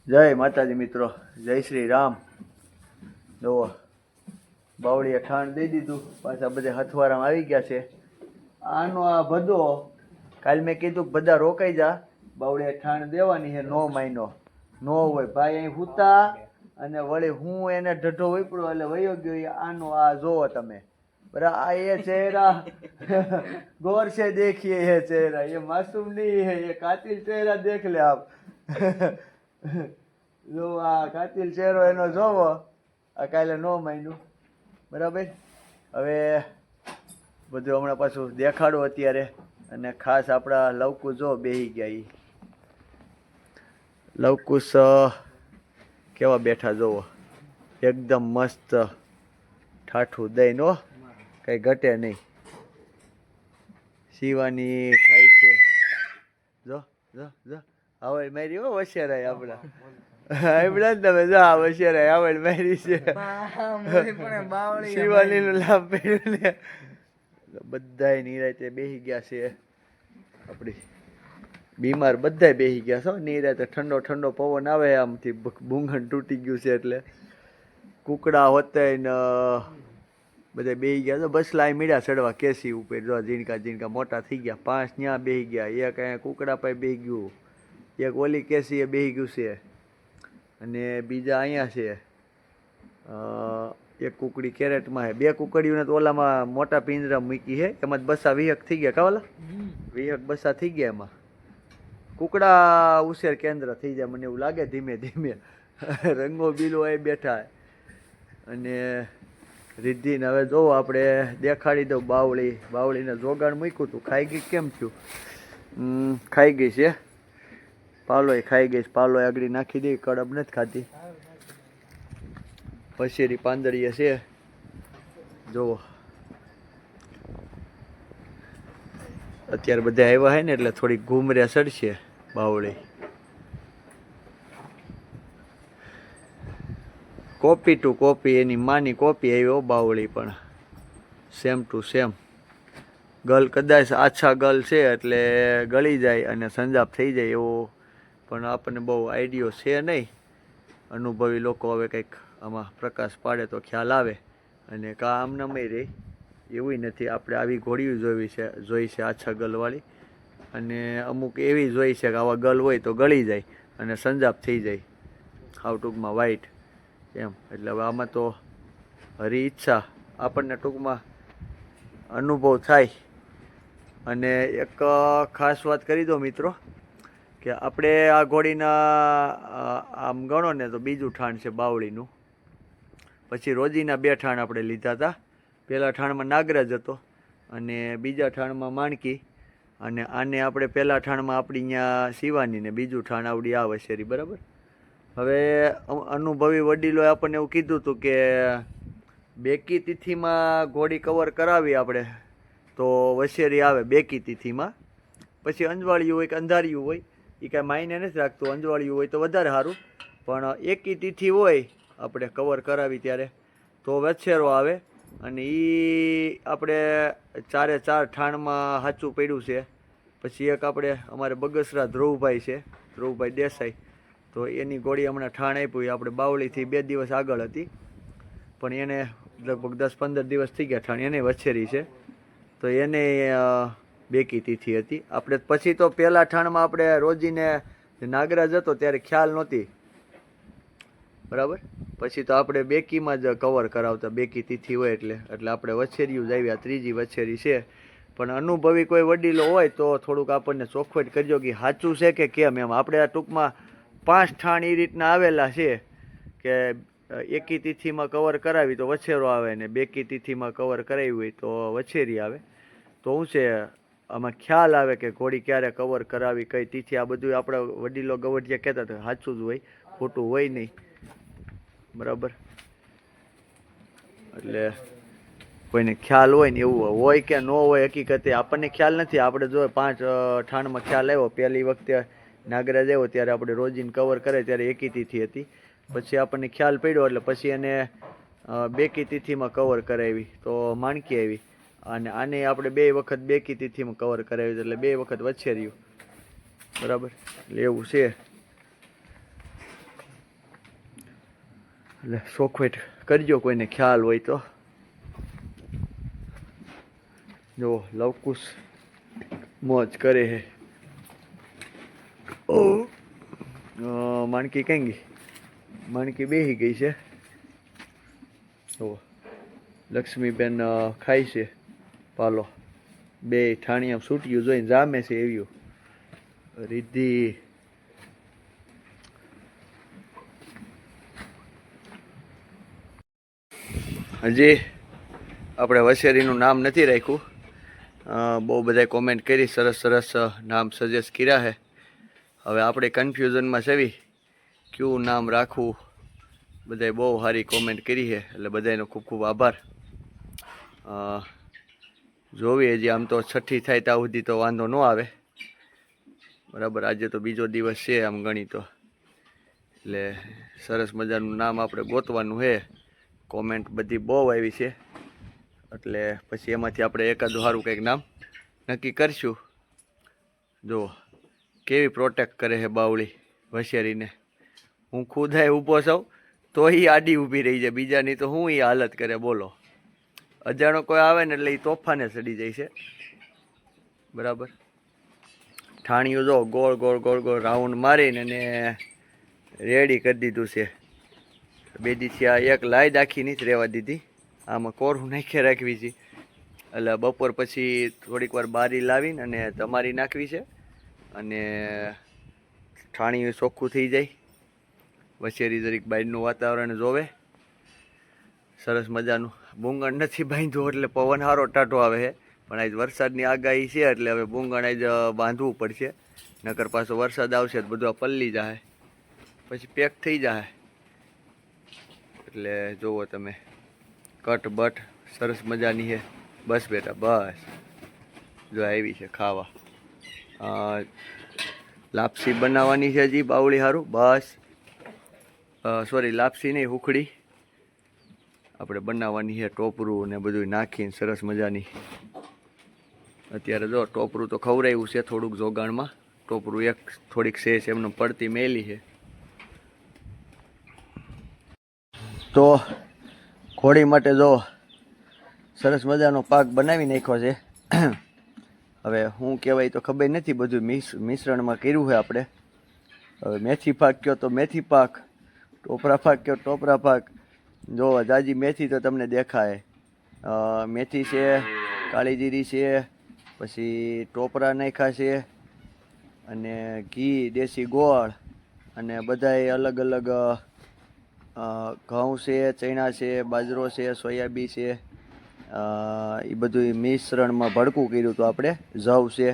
જય માતાજી મિત્રો, જય શ્રી રામ. જુઓ બાવળીએ ઠાણ દઈ દીધું, પાછા બધે હથવારામાં આવી ગયા છે. આનો આ ભદો કાલ મેં કીધું કે બધા રોકાઈ જા, બાવળીએ ઠાણ દેવાની છે. 9 મહિનો નો હોય ભાઈ અહીં હુતા અને વળી હું એને ઢઢો વપડો એટલે વયો ગયો. આનો આ જોવો તમે બરાબર, આ એ ચહેરા ગौर से देखिए ये चेहरा, ये मासूम नहीं है, ये कातिल चेहरा देख ले आप. જો આ કાતિલ ચહેરો એનો જોવો. આ કાલે 9 મહિનું બરાબર. હવે બધું હમણાં પાછું દેખાડો અત્યારે. અને ખાસ આપણા લવકુશ જો બેહી ગયા. ઈ લવકુશ કેવા બેઠા જોવો, એકદમ મસ્ત ઠાઠું દઈને હો, કઈ ઘટે નહીં. શિવાની ખાય છે. જો જો જો આવડ મારી હો વશેરાય આપણા. આપણા જ તમે જો આ વશેરાય આવડ મારી છે. શિવાની નું લાભ પડ્યું ને. બધાય નિરાતે બેસી ગયા છે. આપણી બીમાર બધાય બેસી ગયા છો. નિરાતે ઠંડો ઠંડો પવન આવે આમથી, બુંગણ તૂટી ગયું છે એટલે. કુકડા હોતે ને બધા બેસી ગયા. તો બસ લાઈ મીડા ચડવા કેસી ઉપર. જો ઝીણકા ઝીણકા મોટા થઈ ગયા. 5 ત્યાં બેસી ગયા. એક અહીંયા કુકડા પાસે બેસી ગયું. એક ઓલી કેસી એ બેસી ગયું છે. અને બીજા અહીંયા છે. એક કુકડી કેરેટમાં છે. 2 કુકડીઓને તો ઓલામાં મોટા પિંજરા મૂકી છે. એમાં બસા 20 થઈ ગયા. કાવાલા 20 બસા થઈ ગયા. એમાં કુકડા ઉછેર કેન્દ્ર થઈ જાય મને એવું લાગે ધીમે ધીમે. રંગો બીલો એ બેઠા. અને રિદ્ધિને હવે જોવો આપણે દેખાડી દઉં. બાવળીને જોગાણ મૂક્યું હતું. ખાઈ ગઈ કેમ થયું? ખાઈ ગઈ છે. પાલોય ખાઈ ગઈ છે. પાલોય આગળ નાખી દઈ. કડબ નથી ખાતી. પછેરી પાંદડીએ છે જોવો. અત્યારે બધા આવ્યા હોય ને એટલે થોડીક ઘૂમરે ચડશે બાવળી. કોપી ટુ કોપી એની માની કોપી આવ્યો બાવળી પણ સેમ ટુ સેમ. ગલ કદાચ આછા ગલ છે એટલે ગળી જાય અને સંજાપ થઈ જાય એવો પણ આપણને બહુ આઈડિયો છે નહીં. અનુભવી લોકો હવે કંઈક આમાં પ્રકાશ પાડે તો ખ્યાલ આવે. અને કા આમનામય રહી એવું નથી. આપણે આવી ઘોડીઓ જોઈ છે આછા ગલવાળી. અને અમુક એવી જોઈ છે કે આવા ગલ હોય તો ગળી જાય અને સંજાપ થઈ જાય હાવ ટૂંકમાં વ્હાઈટ એમ. એટલે હવે આમાં તો હરી ઈચ્છા આપણને ટૂંકમાં અનુભવ થાય. અને એક ખાસ વાત કરી દો મિત્રો કે આપણે આ ઘોડીના આમ ગણો ને તો બીજું ઠાણ છે બાવળીનું. પછી રોજીના 2 ઠાણ આપણે લીધા હતા. પહેલા ઠાણમાં નાગરાજ હતો અને બીજા ઠાણમાં માણકી. અને આને આપણે પહેલા ઠાણમાં આપણી અહીંયા શિવાની ને બીજું ઠાણ આવડી આ વશેરી બરાબર. હવે અનુભવી વડીલોએ આપણને એવું કીધું હતું કે બેકી તિથિમાં ઘોડી કવર કરાવી આપણે તો વશેરી આવે બેકી તિથિમાં. પછી અંજવાળિયું હોય કે અંધારિયું હોય એ કાંઈ માયને નથી રાખતું. અંજવાળિયું હોય તો વધારે સારું. પણ એકી તિથિ હોય આપણે કવર કરાવી ત્યારે તો વછેરો આવે. અને એ આપણે 4 ઠાણમાં સાચું પડ્યું છે. પછી એક આપણે અમારે બગસરા ધ્રુવભાઈ છે, ધ્રુવભાઈ દેસાઈ. તો એની ઘોડી હમણાં ઠાણ આપ્યું. એ આપણે બાવળીથી 2 દિવસ આગળ હતી પણ એને લગભગ 10-15 દિવસ થઈ ગયા ઠાણ. એને વછેરી છે તો એને બેકી તિથિ હતી. આપણે પછી તો પહેલા ઠાણમાં આપણે રોજીને નાગરાજ હતો ત્યારે ખ્યાલ નહોતી બરાબર. પછી તો આપણે બેકીમાં જ કવર કરાવતા બેકી તિથિ હોય એટલે આપણે વછેરીયું જ આવ્યા. 3જી વછેરી છે. પણ અનુભવી કોઈ વડીલો હોય તો થોડુંક આપણને ચોખવટ કરજો કે સાચું છે કે કેમ એમ. આપણે આ ટૂંકમાં 5 ઠાણ એ રીતના આવેલા છે કે એકી તિથિમાં કવર કરાવી તો વછેરો આવે ને બેકી તિથિમાં કવર કરાવી હોય તો વછેરી આવે. તો શું છે આમાં ખ્યાલ આવે કે ઘોડી ક્યારે કવર કરાવી કઈ તિથિ. આ બધું આપણા વડીલો ગવડિયા કહેતા હતા. સાચું જ હોય, ખોટું હોય નહીં બરાબર. એટલે કોઈને ખ્યાલ હોય ને એવું હોય કે ન હોય હકીકતે આપણને ખ્યાલ નથી. આપણે જો 5 ઠાણમાં ખ્યાલ આવ્યો. પહેલી વખતે નાગરાજ આવ્યો ત્યારે આપણે રોજીને કવર કરે ત્યારે એકી તિથિ હતી. પછી આપણને ખ્યાલ પડ્યો એટલે પછી એને બેકી તિથિમાં કવર કરાવી તો માણકી આવી. અને આને આપણે 2 વખત બેકી તિથિમાં કવર કરાવી એટલે 2 વખત વછેર્યું બરાબર. એટલે એવું છે. એટલે ચોખવેટ કરજો કોઈને ખ્યાલ હોય તો. જો લવકુશ મોજ કરે હે. ઓ માણકી કઈ ગઈ? માણકી બેહી ગઈ છે. જો લક્ષ્મીબેન ખાય છે પાલો. બે ઠાણી આમ છૂટ્યું જોઈને જામે છે એવી. રિદ્ધિ હજી આપણે વસેરીનું નામ નથી રાખ્યું. બહુ બધાએ કોમેન્ટ કરી, સરસ સરસ નામ સજેસ્ટ કર્યા છે. હવે આપણે કન્ફ્યુઝનમાં છવી કયું નામ રાખવું. બધાએ બહુ સારી કોમેન્ટ કરી છે, એટલે બધાનો ખૂબ ખૂબ આભાર. જોવી હજી આમ તો છઠ્ઠી થાય ત્યાં સુધી તો વાંધો ન આવે, બરાબર. આજે તો બીજો દિવસ છે આમ ગણી તો, એટલે સરસ મજાનું નામ આપણે ગોતવાનું છે. કોમેન્ટ બધી બહુ આવી છે, એટલે પછી એમાંથી આપણે એકાદું સારું કંઈક નામ નક્કી કરીશું. જો કેવી પ્રોટેક્ટ કરે છે બાવળી વશેરીને. હું ખુદ ઊભો છું તો એ આડી ઊભી રહી જાય, બીજાની તો હું એ હાલત કરે બોલો. અજાણો કોઈ આવે ને એટલે એ તોફાને ચડી જાય છે, બરાબર. ઠાણીઓ જો ગોળ ગોળ ગોળ ગોળ રાઉન્ડ મારીને એને રેડી કરી દીધું છે. બે દીથી આ એક લાઈદ આખી નથી રહેવા દીધી, આમાં કોરું નાખી રાખવી છે. એટલે બપોર પછી થોડીક વાર બારી લાવીને અને તમારી નાખવી છે, અને ઠાણીઓ ચોખ્ખું થઈ જાય. વછેરી જરીક બહારનું વાતાવરણ જોવે સરસ મજાનું. બુંગણ નથી બાંધ્યું એટલે પવન સારો ટાટો આવે છે, પણ આજ વરસાદની આગાહી છે એટલે હવે બુંગણ આજ બાંધવું પડશે. નકર પાછો વરસાદ આવશે તો બધું પલ્લી જાય, પછી પેક થઈ જાય. એટલે જુઓ તમે કટ બટ સરસ મજાની છે. બસ બેટા બસ, જો આવી છે ખાવા. લાપસી બનાવવાની છે હજી બાવળી સારું. બસ સોરી લાપસી નહીં, હુખડી આપણે બનાવવાની છે. ટોપરું ને બધું નાખીને સરસ મજાની. અત્યારે જો ટોપરું તો ખવડાવ્યું છે થોડુંક જોગાણમાં. ટોપરું એક થોડીક શેષ એમને પડતી મેલી છે. તો ઘોડી માટે જો સરસ મજાનો પાક બનાવી નાખ્યો છે. હવે શું કહેવાય તો ખબર નથી, બધું મિશ્રણમાં કર્યું છે આપણે. હવે મેથી પાક કયો તો મેથી પાક, ટોપરા પાક કયો ટોપરા પાક. જો જાજી મેથી તો તમને દેખાય. મેથી છે, કાળી જીરી છે, પછી ટોપરા નાખ્યા છે, અને ઘી, દેશી ગોળ, અને બધાય અલગ અલગ ઘઉં છે, ચણા છે, બાજરો છે, સોયાબી છે. એ બધું મિશ્રણમાં ભડકું કર્યું હતું આપણે. જવ છે,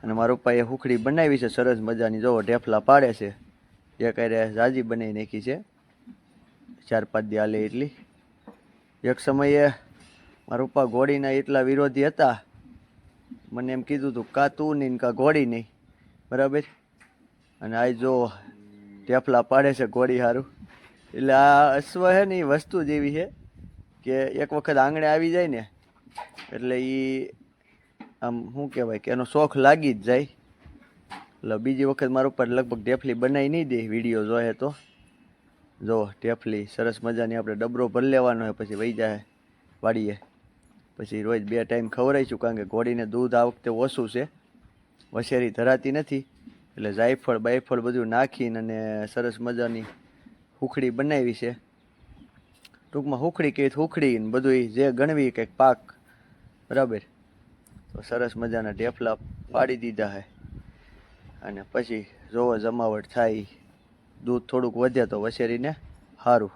અને મારા પપ્પાએ હુખડી બનાવી છે સરસ મજાની. જોવો ઢેફલા પાડે છે. એક અરે જાજી બનાવી નાખી છે, 4-5 દી હાલે એટલી. એક સમયે મારા પપ્પા ઘોડીના એટલા વિરોધી હતા, મને એમ કીધું હતું કા તું નહીં કા ઘોડી નહીં, બરાબર. અને આ જો ઢેફલા પાડે છે ઘોડી સારું. એટલે આ અશ્વ છે ને એ વસ્તુ જ એવી છે કે એક વખત આંગણે આવી જાય ને એટલે એ આમ શું કહેવાય કે એનો શોખ લાગી જ જાય. એટલે બીજી વખત મારા ઉપર લગભગ ઢેફલી બનાવી નહીં દે, વિડીયો જોઈએ તો. જો ઢેફલી સરસ મજાની આપણે ડબરો ભરી લેવાનો હોય, પછી વહી જાય વાડીએ. પછી રોજ 2 ટાઈમ ખવડાવીશું, કારણ કે ઘોડીને દૂધ આ વખતે ઓછું છે, વછેરી ધરાતી નથી. એટલે જાયફળ બાયફળ બધું નાખીને અને સરસ મજાની હુખડી બનાવી છે. ટૂંકમાં હુખડી કહે તો હુખડી ને બધું જે ગણવી કંઈક પાક, બરાબર. તો સરસ મજાના ઢેફલા પાડી દીધા છે, અને પછી જોવો જમાવટ થાય. દૂધ થોડુંક વધે તો વછેરીને સારું.